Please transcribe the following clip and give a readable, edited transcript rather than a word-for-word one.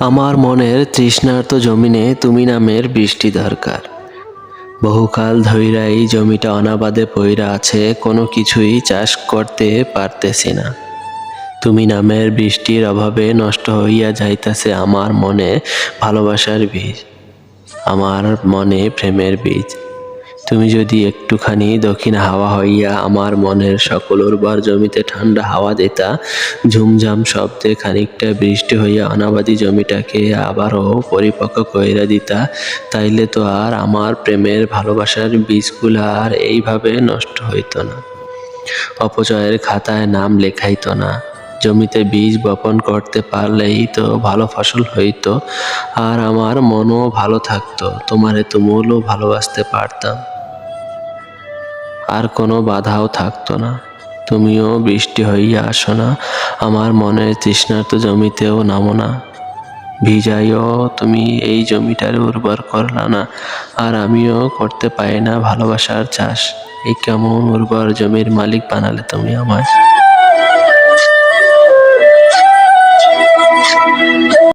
আমার মনের তৃষ্ণার্ত জমিনে তুমি নামের বৃষ্টি দরকার। বহুকাল ধইরা এই জমিটা অনাবাদে পইরা আছে, কোনো কিছুই চাষ করতে পারতেছি না। তুমি নামের বৃষ্টির অভাবে নষ্ট হইয়া যাইতাছে আমার মনে ভালোবাসার বীজ, আমার মনে প্রেমের বীজ। তুমি যদি একটুখানি দক্ষিণ হাওয়া হইয়া আমার মনের সকল উর্বর জমিতে ঠান্ডা হাওয়া দিতা, ঝুমঝাম শব্দে খানিকটা বৃষ্টি হইয়া অনাবাদী জমিটাকে আবারও পরিপক্ক কইরা দিতা, তাইলে তো আর আমার প্রেমের ভালোবাসার বীজগুলা আর এইভাবে নষ্ট হইত না, অপচয়ের খাতায় নাম লেখাইত না। জমিতে বীজ বপন করতে পারলেই তো ভালো ফসল হইত, আর আমার মনও ভালো থাকতো, তোমারে তুমুলও ভালোবাসতে পারতাম, আর কোনো বাধাও থাকতো না। তুমিও বৃষ্টি হইয়া আসো না, আমার মনের তৃষ্ণার্ত জমিতেও নামো না। ভিজাইও তুমি এই জমিটার উর্বর করলা না, আর আমিও করতে পারি না ভালোবাসার চাষ। এই কেমন উর্বর জমির মালিক বানালে তুমি আমায়।